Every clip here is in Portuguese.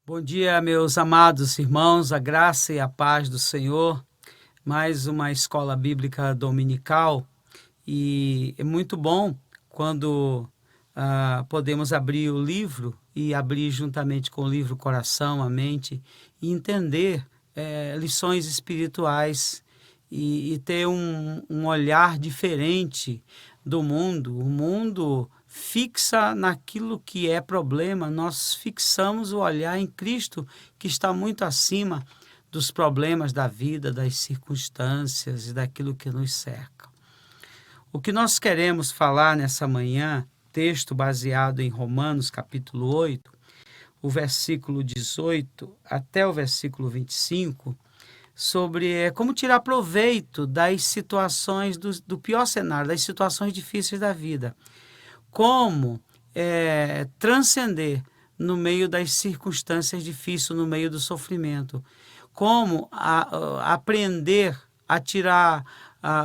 Bom dia, meus amados irmãos, a graça e a paz do Senhor. Mais uma escola bíblica dominical e é muito bom quando podemos abrir o livro e abrir juntamente com o livro o coração, a mente e entender lições espirituais e ter um olhar diferente do mundo. O mundo fixa naquilo que é problema, nós fixamos o olhar em Cristo, que está muito acima dos problemas da vida, das circunstâncias e daquilo que nos cerca. O que nós queremos falar nessa manhã, texto baseado em Romanos capítulo 8, o versículo 18 até o versículo 25, sobre como tirar proveito das situações do pior cenário, das situações difíceis da vida. Como transcender no meio das circunstâncias difíceis, no meio do sofrimento. Como aprender a tirar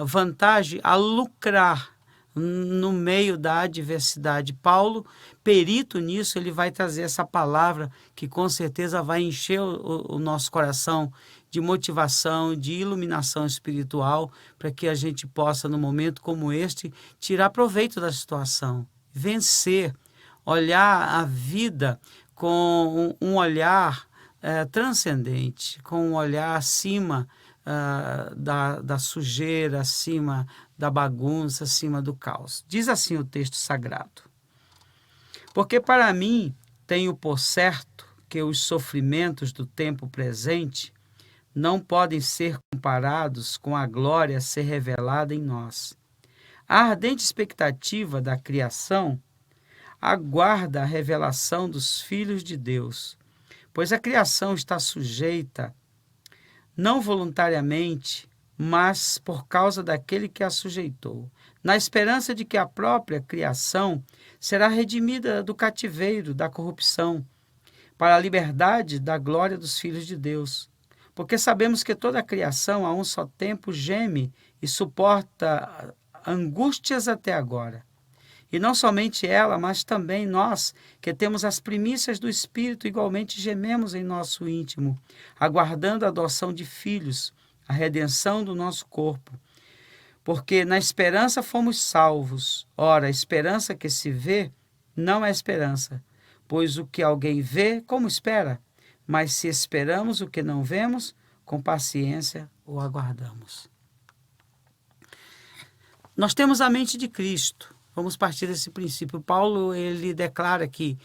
vantagem, a lucrar no meio da adversidade. Paulo, perito nisso, ele vai trazer essa palavra que com certeza vai encher o nosso coração de motivação, de iluminação espiritual, para que a gente possa, num momento como este, tirar proveito da situação, vencer, olhar a vida com um olhar transcendente, com um olhar acima da sujeira, acima da bagunça, acima do caos. Diz assim o texto sagrado: porque para mim tenho por certo que os sofrimentos do tempo presente não podem ser comparados com a glória a ser revelada em nós. A ardente expectativa da criação aguarda a revelação dos filhos de Deus, pois a criação está sujeita, não voluntariamente, mas por causa daquele que a sujeitou, na esperança de que a própria criação será redimida do cativeiro, da corrupção, para a liberdade da glória dos filhos de Deus. Porque sabemos que toda a criação a um só tempo geme e suporta angústias até agora. E não somente ela, mas também nós, que temos as primícias do Espírito, igualmente gememos em nosso íntimo, aguardando a adoção de filhos, a redenção do nosso corpo. Porque na esperança fomos salvos. Ora, a esperança que se vê não é esperança, pois o que alguém vê, como espera? Mas se esperamos o que não vemos, com paciência o aguardamos. Nós temos a mente de Cristo. Vamos partir desse princípio. Paulo, ele declara que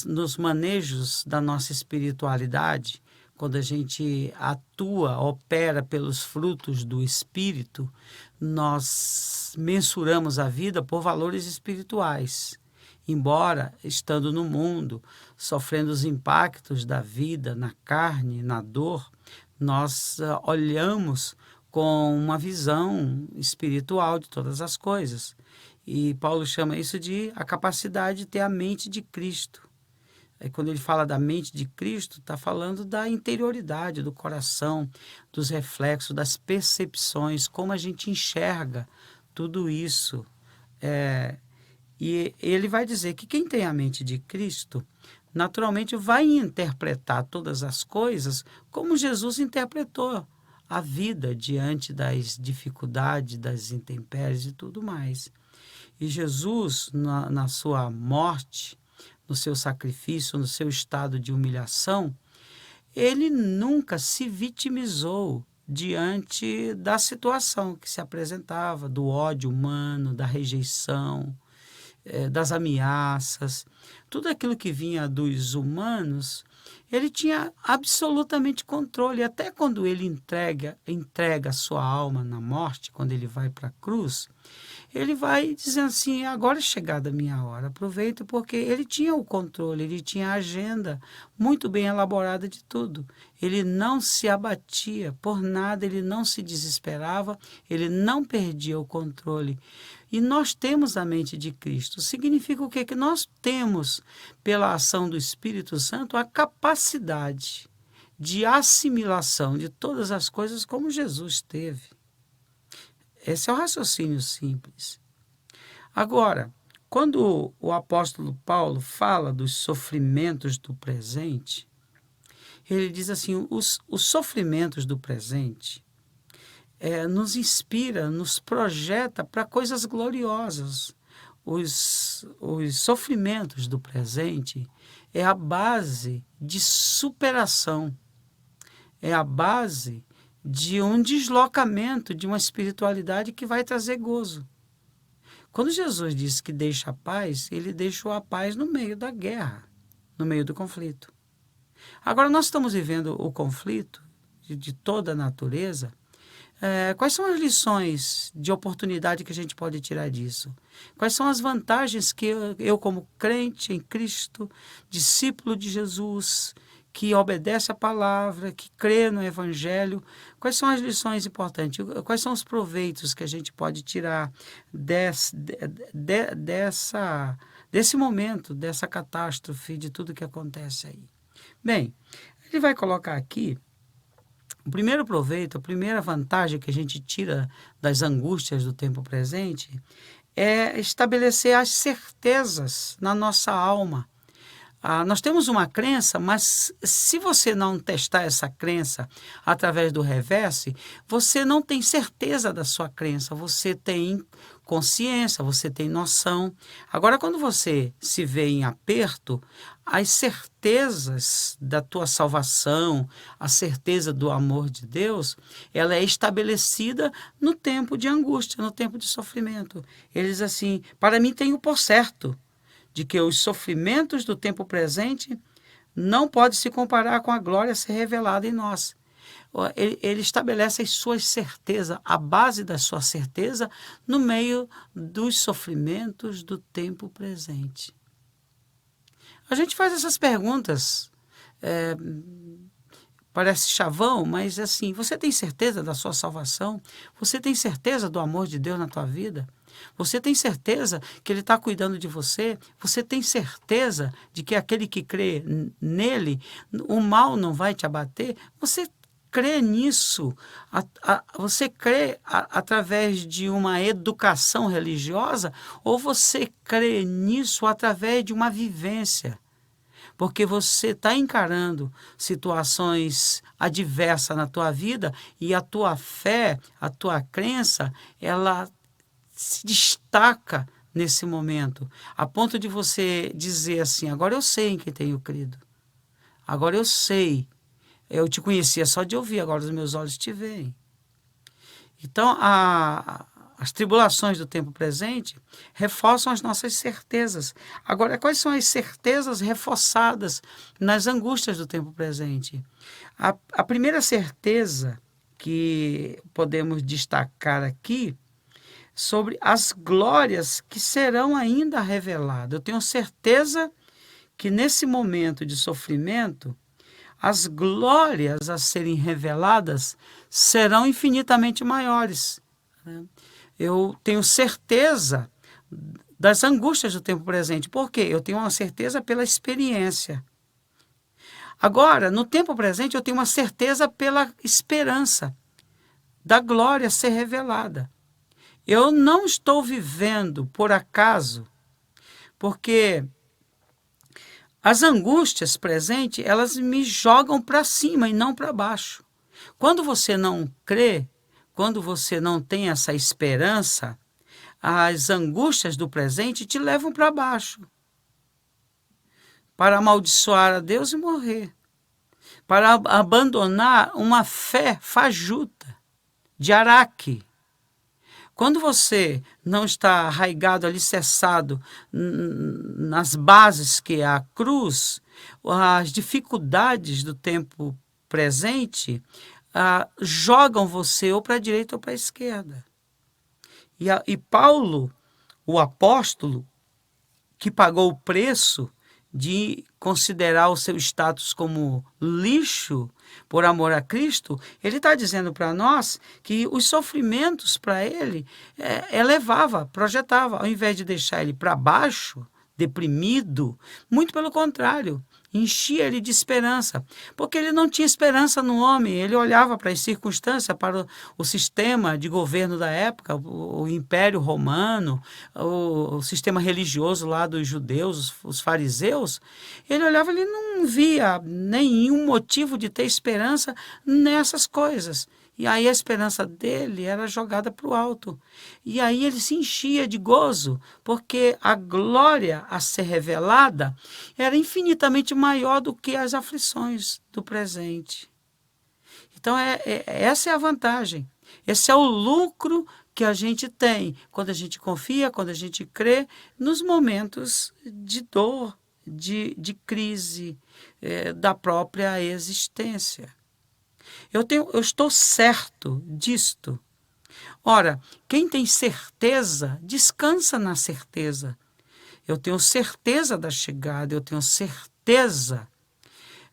nos manejos da nossa espiritualidade, quando a gente atua, opera pelos frutos do Espírito, nós mensuramos a vida por valores espirituais. Embora estando no mundo, sofrendo os impactos da vida, na carne, na dor, nós olhamos com uma visão espiritual de todas as coisas. E Paulo chama isso de a capacidade de ter a mente de Cristo. Aí, quando ele fala da mente de Cristo, está falando da interioridade, do coração, dos reflexos, das percepções, como a gente enxerga tudo isso. E ele vai dizer que quem tem a mente de Cristo, naturalmente vai interpretar todas as coisas como Jesus interpretou a vida diante das dificuldades, das intempéries e tudo mais. E Jesus, na sua morte, no seu sacrifício, no seu estado de humilhação, ele nunca se vitimizou diante da situação que se apresentava, do ódio humano, da rejeição, das ameaças, tudo aquilo que vinha dos humanos, ele tinha absolutamente controle. Até quando ele entrega a sua alma na morte, quando ele vai para a cruz, ele vai dizendo assim: agora é chegada a minha hora, aproveita, porque ele tinha o controle, ele tinha a agenda muito bem elaborada de tudo. Ele não se abatia por nada, ele não se desesperava, ele não perdia o controle. E nós temos a mente de Cristo. Significa o quê? Que nós temos, pela ação do Espírito Santo, a capacidade de assimilação de todas as coisas como Jesus teve. Esse é o raciocínio simples. Agora, Quando o apóstolo Paulo fala dos sofrimentos do presente, ele diz assim: os sofrimentos do presente nos inspira, nos projeta para coisas gloriosas. Os sofrimentos do presente é a base de superação, é a base de um deslocamento de uma espiritualidade que vai trazer gozo. Quando Jesus disse que deixa a paz, ele deixou a paz no meio da guerra, no meio do conflito. Agora, nós estamos vivendo o conflito de toda a natureza. Quais são as lições de oportunidade que a gente pode tirar disso? Quais são as vantagens que eu como crente em Cristo, discípulo de Jesus, que obedece a palavra, que crê no Evangelho, quais são as lições importantes? Quais são os proveitos que a gente pode tirar desse momento, dessa catástrofe, de tudo que acontece aí? Bem, ele vai colocar aqui o primeiro proveito, a primeira vantagem que a gente tira das angústias do tempo presente é estabelecer as certezas na nossa alma. Nós temos uma crença, mas se você não testar essa crença através do reverse, você não tem certeza da sua crença, você tem consciência, você tem noção. Agora, quando você se vê em aperto, as certezas da tua salvação, a certeza do amor de Deus, ela é estabelecida no tempo de angústia, no tempo de sofrimento. Ele diz assim: para mim tenho por certo de que os sofrimentos do tempo presente não podem se comparar com a glória a ser revelada em nós. Ele estabelece as suas certezas, a base da sua certeza, no meio dos sofrimentos do tempo presente. A gente faz essas perguntas, parece chavão, mas assim, você tem certeza da sua salvação? Você tem certeza do amor de Deus na tua vida? Você tem certeza que Ele está cuidando de você? Você tem certeza de que aquele que crê nele, o mal não vai te abater? Você crê nisso? Você crê através de uma educação religiosa? Ou você crê nisso através de uma vivência? Porque você está encarando situações adversas na tua vida e a tua fé, a tua crença, ela se destaca nesse momento, a ponto de você dizer assim: agora eu sei em quem tenho crido, agora eu sei, eu te conhecia só de ouvir, agora os meus olhos te veem. Então, as tribulações do tempo presente reforçam as nossas certezas. Agora, quais são as certezas reforçadas nas angústias do tempo presente? A primeira certeza que podemos destacar aqui sobre as glórias que serão ainda reveladas. Eu tenho certeza que nesse momento de sofrimento, as glórias a serem reveladas serão infinitamente maiores. Eu tenho certeza das angústias do tempo presente. Por quê? Eu tenho uma certeza pela experiência. Agora, no tempo presente, eu tenho uma certeza pela esperança da glória ser revelada. Eu não estou vivendo por acaso, porque as angústias presentes, elas me jogam para cima e não para baixo. Quando você não crê, quando você não tem essa esperança, as angústias do presente te levam para baixo, para amaldiçoar a Deus e morrer, para abandonar uma fé fajuta, de Araque. Quando você não está arraigado, alicerçado nas bases que é a cruz, as dificuldades do tempo presente jogam você ou para a direita ou para a esquerda. E Paulo, o apóstolo, que pagou o preço de considerar o seu status como lixo por amor a Cristo, ele está dizendo para nós que os sofrimentos para ele elevava, projetava, ao invés de deixar ele para baixo, deprimido, muito pelo contrário, enchia ele de esperança, porque ele não tinha esperança no homem, ele olhava para as circunstâncias, para o sistema de governo da época, o Império Romano, o sistema religioso lá dos judeus, os fariseus, ele olhava, ele não via nenhum motivo de ter esperança nessas coisas. E aí a esperança dele era jogada para o alto. E aí ele se enchia de gozo, porque a glória a ser revelada era infinitamente maior do que as aflições do presente. Então, essa é a vantagem. Esse é o lucro que a gente tem quando a gente confia, quando a gente crê nos momentos de dor, de crise da própria existência. Eu estou certo disto. Ora, quem tem certeza, descansa na certeza. Eu tenho certeza da chegada, eu tenho certeza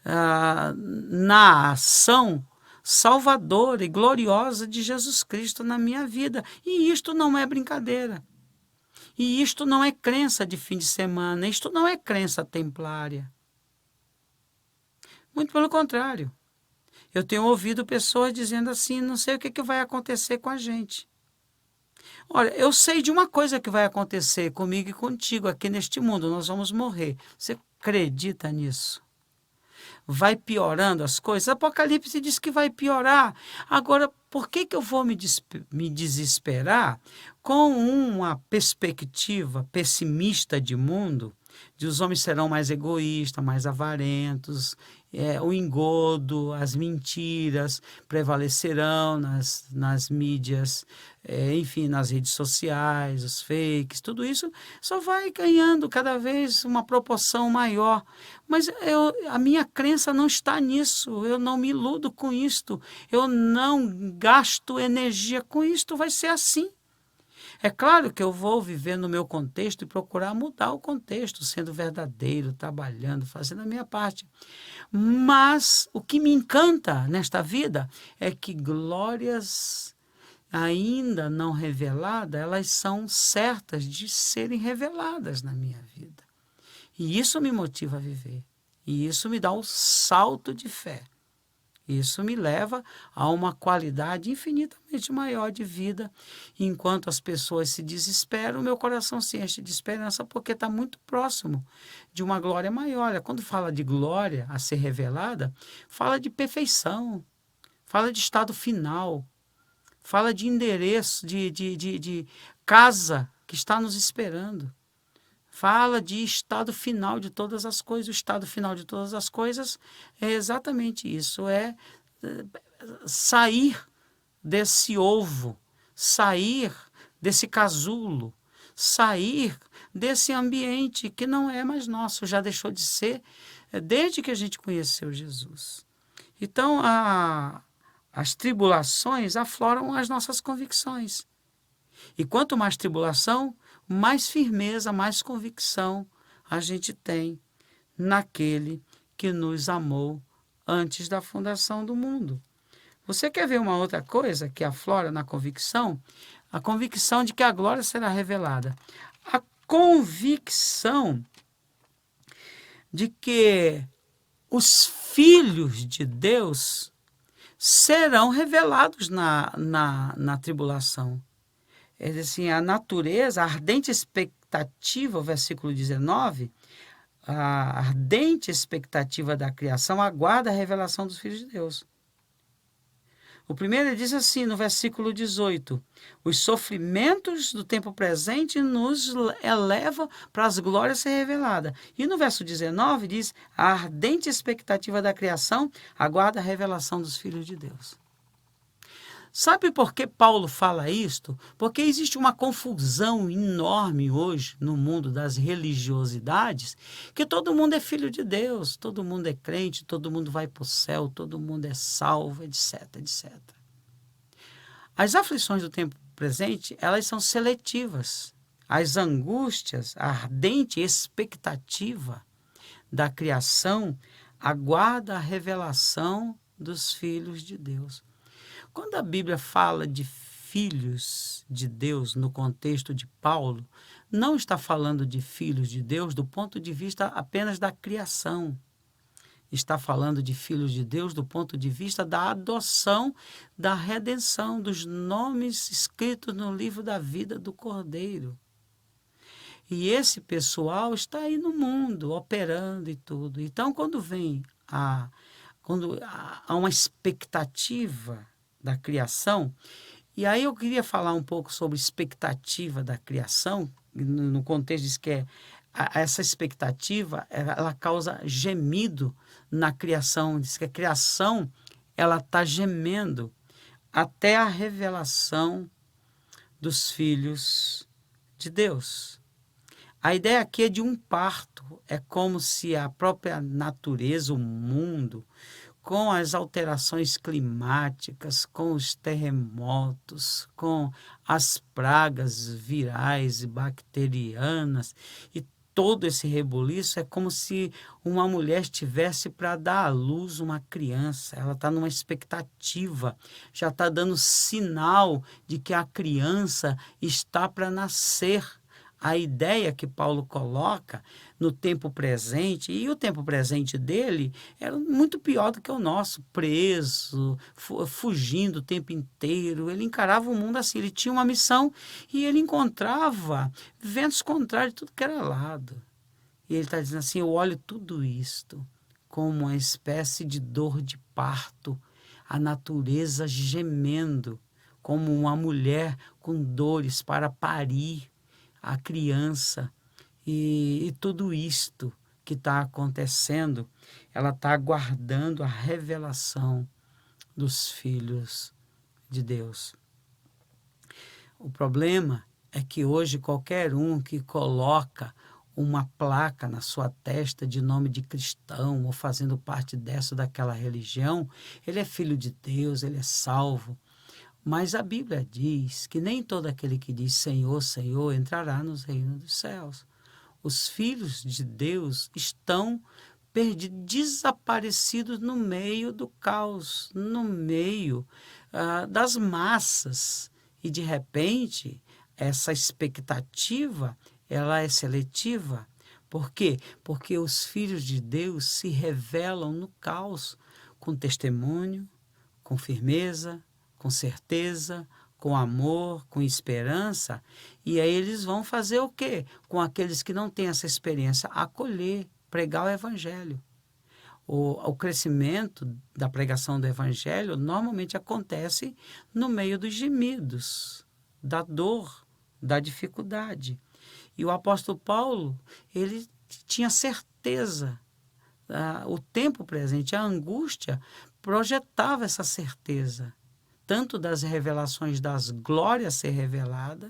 na ação salvadora e gloriosa de Jesus Cristo na minha vida. E isto não é brincadeira. E isto não é crença de fim de semana, isto não é crença templária. Muito pelo contrário. Eu tenho ouvido pessoas dizendo assim, não sei o que vai acontecer com a gente. Olha, eu sei de uma coisa que vai acontecer comigo e contigo aqui neste mundo, nós vamos morrer. Você acredita nisso? Vai piorando as coisas. Apocalipse diz que vai piorar. Agora, por que eu vou me desesperar com uma perspectiva pessimista de mundo? De os homens serão mais egoístas, mais avarentos, o engodo, as mentiras prevalecerão nas mídias, enfim, nas redes sociais, os fakes, tudo isso só vai ganhando cada vez uma proporção maior. Mas a minha crença não está nisso, eu não me iludo com isto, eu não gasto energia com isto, vai ser assim. É claro que eu vou viver no meu contexto e procurar mudar o contexto, sendo verdadeiro, trabalhando, fazendo a minha parte. Mas o que me encanta nesta vida é que glórias ainda não reveladas, elas são certas de serem reveladas na minha vida. E isso me motiva a viver. E isso me dá um salto de fé. Isso me leva a uma qualidade infinitamente maior de vida. Enquanto as pessoas se desesperam, meu coração se enche de esperança porque está muito próximo de uma glória maior. Quando fala de glória a ser revelada, fala de perfeição, fala de estado final, fala de endereço, de casa que está nos esperando. Fala de estado final de todas as coisas. O estado final de todas as coisas é exatamente isso, sair desse ovo, sair desse casulo, sair desse ambiente que não é mais nosso, já deixou de ser desde que a gente conheceu Jesus. Então, as tribulações afloram as nossas convicções. E quanto mais tribulação, mais firmeza, mais convicção a gente tem naquele que nos amou antes da fundação do mundo. Você quer ver uma outra coisa que aflora na convicção? A convicção de que a glória será revelada. A convicção de que os filhos de Deus serão revelados na tribulação. É assim, a natureza, a ardente expectativa, o versículo 19, a ardente expectativa da criação aguarda a revelação dos filhos de Deus. O primeiro ele diz assim, no versículo 18, os sofrimentos do tempo presente nos elevam para as glórias ser reveladas. E no verso 19 diz, a ardente expectativa da criação aguarda a revelação dos filhos de Deus. Sabe por que Paulo fala isto? Porque existe uma confusão enorme hoje no mundo das religiosidades, que todo mundo é filho de Deus, todo mundo é crente, todo mundo vai para o céu, todo mundo é salvo, etc, etc. As aflições do tempo presente, elas são seletivas. As angústias, a ardente expectativa da criação aguarda a revelação dos filhos de Deus. Quando a Bíblia fala de filhos de Deus no contexto de Paulo, não está falando de filhos de Deus do ponto de vista apenas da criação. está falando de filhos de Deus do ponto de vista da adoção, da redenção, dos nomes escritos no livro da vida do Cordeiro. E esse pessoal está aí no mundo, operando e tudo. Então, quando há uma expectativa da criação, e aí eu queria falar um pouco sobre expectativa da criação, no contexto diz que essa expectativa ela causa gemido na criação, diz que a criação ela está gemendo até a revelação dos filhos de Deus. A ideia aqui é de um parto, é como se a própria natureza, o mundo, com as alterações climáticas, com os terremotos, com as pragas virais e bacterianas e todo esse rebuliço, é como se uma mulher estivesse para dar à luz uma criança. Ela está numa expectativa, já está dando sinal de que a criança está para nascer. A ideia que Paulo coloca no tempo presente, e o tempo presente dele era muito pior do que o nosso, preso, fugindo o tempo inteiro. Ele encarava o mundo assim, ele tinha uma missão e ele encontrava ventos contrários de tudo que era lado. E ele está dizendo assim, eu olho tudo isto como uma espécie de dor de parto, a natureza gemendo, como uma mulher com dores para parir a criança, e tudo isto que está acontecendo, ela está aguardando a revelação dos filhos de Deus. O problema é que hoje qualquer um que coloca uma placa na sua testa de nome de cristão ou fazendo parte dessa ou daquela religião, ele é filho de Deus, ele é salvo. Mas a Bíblia diz que nem todo aquele que diz Senhor, Senhor entrará nos reinos dos céus. Os filhos de Deus estão perdidos, desaparecidos no meio do caos, no meio das massas. E de repente, essa expectativa, ela é seletiva. Por quê? Porque os filhos de Deus se revelam no caos, com testemunho, com firmeza, com certeza, com amor, com esperança, e aí eles vão fazer o quê? Com aqueles que não têm essa experiência, acolher, pregar o evangelho. O crescimento da pregação do evangelho normalmente acontece no meio dos gemidos, da dor, da dificuldade. E o apóstolo Paulo, ele tinha certeza, o tempo presente, a angústia projetava essa certeza, tanto das revelações das glórias ser revelada,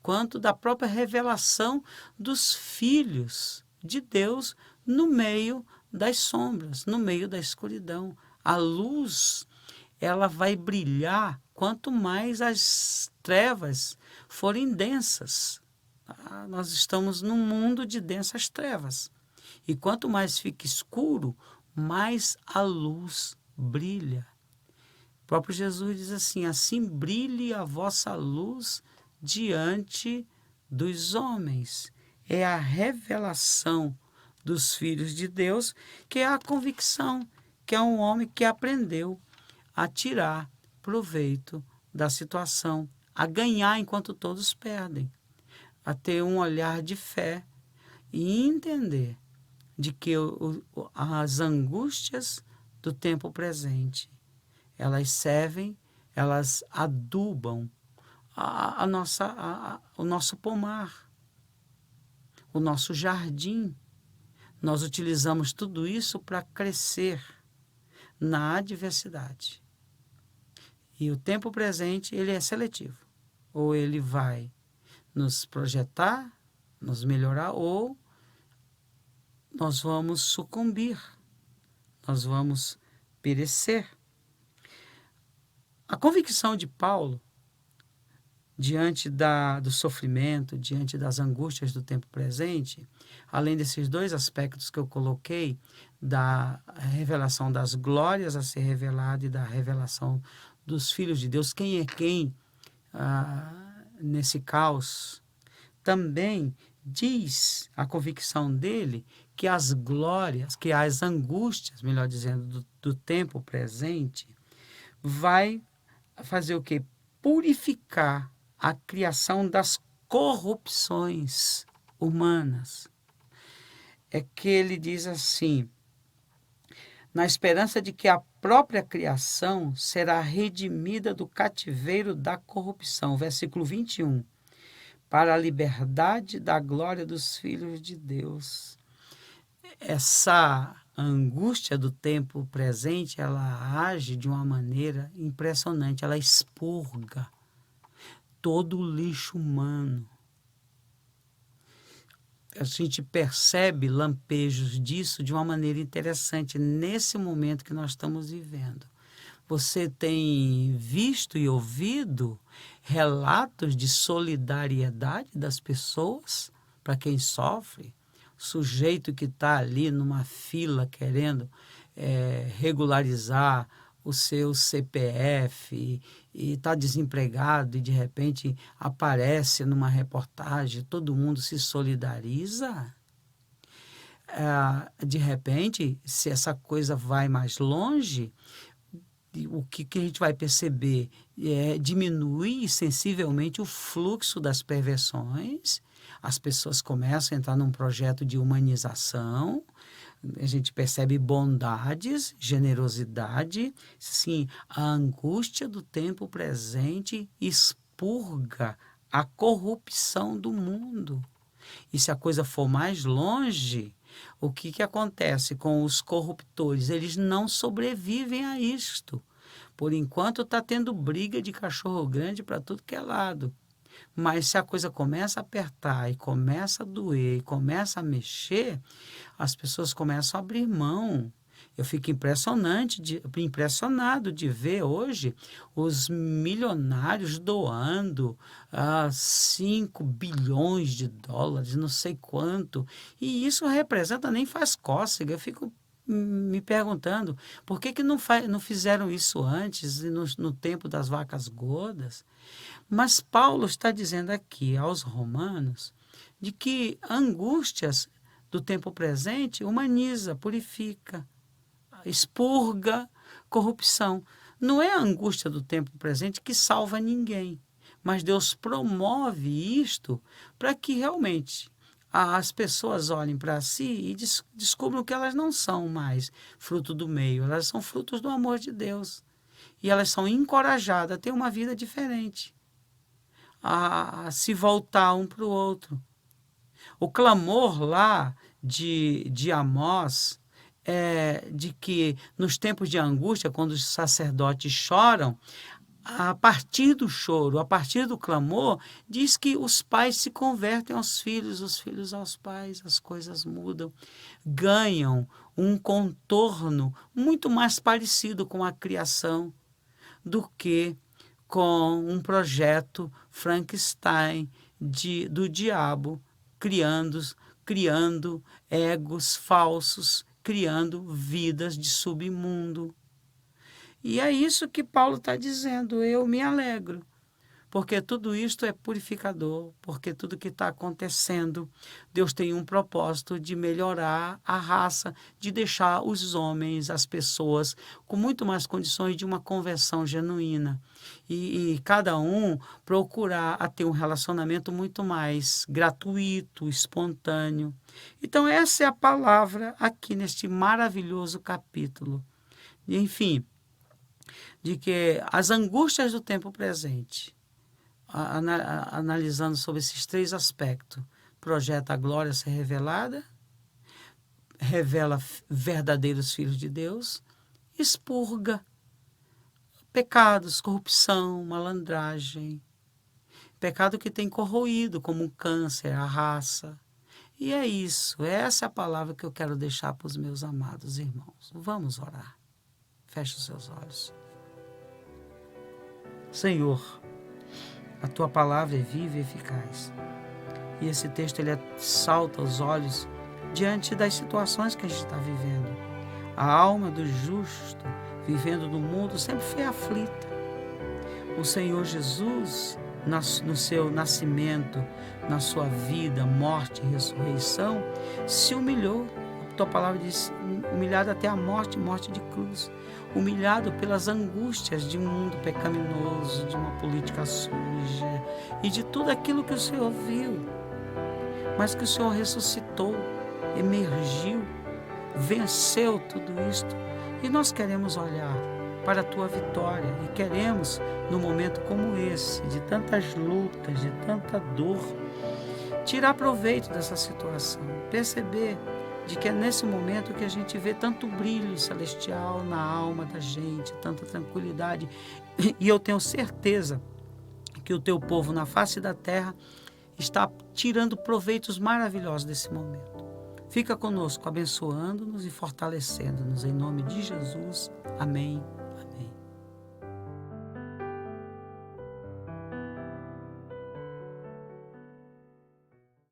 quanto da própria revelação dos filhos de Deus no meio das sombras, no meio da escuridão. A luz, ela vai brilhar quanto mais as trevas forem densas. Nós estamos num mundo de densas trevas. E quanto mais fica escuro, mais a luz brilha. O próprio Jesus diz assim, assim brilhe a vossa luz diante dos homens. É a revelação dos filhos de Deus, que é a convicção, que é um homem que aprendeu a tirar proveito da situação, a ganhar enquanto todos perdem, a ter um olhar de fé e entender de que as angústias do tempo presente, elas servem, elas adubam o nosso pomar, o nosso jardim. Nós utilizamos tudo isso para crescer na adversidade. E o tempo presente, ele é seletivo. Ou ele vai nos projetar, nos melhorar, ou nós vamos sucumbir, nós vamos perecer. A convicção de Paulo, diante do sofrimento, diante das angústias do tempo presente, além desses dois aspectos que eu coloquei, da revelação das glórias a ser revelada e da revelação dos filhos de Deus, quem é quem nesse caos, também diz a convicção dele que as glórias, que as angústias, melhor dizendo, do tempo presente, vai fazer o quê? Purificar a criação das corrupções humanas. É que ele diz assim, na esperança de que a própria criação será redimida do cativeiro da corrupção. Versículo 21. Para a liberdade da glória dos filhos de Deus. Essa angústia do tempo presente, ela age de uma maneira impressionante, ela expurga todo o lixo humano. A gente percebe lampejos disso de uma maneira interessante nesse momento que nós estamos vivendo. Você tem visto e ouvido relatos de solidariedade das pessoas para quem sofre? O sujeito que está ali numa fila querendo regularizar o seu CPF e está desempregado e de repente aparece numa reportagem, todo mundo se solidariza. De repente, se essa coisa vai mais longe, o que a gente vai perceber é diminuir sensivelmente o fluxo das perversões, as pessoas começam a entrar num projeto de humanização, a gente percebe bondades, generosidade, sim, a angústia do tempo presente expurga a corrupção do mundo. E se a coisa for mais longe, o que acontece com os corruptores? Eles não sobrevivem a isto. Por enquanto está tendo briga de cachorro grande para tudo que é lado. Mas se a coisa começa a apertar e começa a doer e começa a mexer, as pessoas começam a abrir mão. Eu fico impressionado de ver hoje os milionários doando 5 bilhões de dólares, não sei quanto. E isso representa, nem faz cócega. Eu fico me perguntando por que não fizeram isso antes, no tempo das vacas gordas. Mas Paulo está dizendo aqui aos romanos de que angústias do tempo presente humaniza, purifica, expurga corrupção. Não é a angústia do tempo presente que salva ninguém, mas Deus promove isto para que realmente as pessoas olhem para si e descubram que elas não são mais fruto do meio, elas são frutos do amor de Deus. E elas são encorajadas a ter uma vida diferente, a se voltar um para o outro. O clamor lá de Amós é de que nos tempos de angústia, quando os sacerdotes choram, a partir do choro, a partir do clamor, diz que os pais se convertem aos filhos, os filhos aos pais, as coisas mudam, ganham um contorno muito mais parecido com a criação do que com um projeto Frankenstein do diabo, criando egos falsos, criando vidas de submundo. E é isso que Paulo está dizendo, eu me alegro, porque tudo isto é purificador, porque tudo que está acontecendo, Deus tem um propósito de melhorar a raça, de deixar os homens, as pessoas, com muito mais condições de uma conversão genuína. E cada um procurar a ter um relacionamento muito mais gratuito, espontâneo. Então essa é a palavra aqui neste maravilhoso capítulo. Enfim, de que as angústias do tempo presente, analisando sobre esses 3 aspectos, projeta a glória ser revelada, revela verdadeiros filhos de Deus, expurga pecados, corrupção, malandragem, pecado que tem corroído como um câncer, a raça. E é isso, essa é a palavra que eu quero deixar para os meus amados irmãos. Vamos orar. Feche os seus olhos. Senhor, a Tua palavra é viva e eficaz. E esse texto ele salta aos olhos diante das situações que a gente está vivendo. A alma do justo, vivendo no mundo, sempre foi aflita. O Senhor Jesus no seu nascimento, na sua vida, morte e ressurreição, se humilhou. A tua palavra diz, humilhado até a morte, morte de cruz. Humilhado pelas angústias de um mundo pecaminoso, de uma política suja e de tudo aquilo que o Senhor viu. Mas que o Senhor ressuscitou, emergiu, venceu tudo isto. E nós queremos olhar para a tua vitória e queremos, num momento como esse, de tantas lutas, de tanta dor, tirar proveito dessa situação, perceber de que é nesse momento que a gente vê tanto brilho celestial na alma da gente, tanta tranquilidade. E eu tenho certeza que o teu povo na face da terra está tirando proveitos maravilhosos desse momento. Fica conosco, abençoando-nos e fortalecendo-nos. Em nome de Jesus. Amém.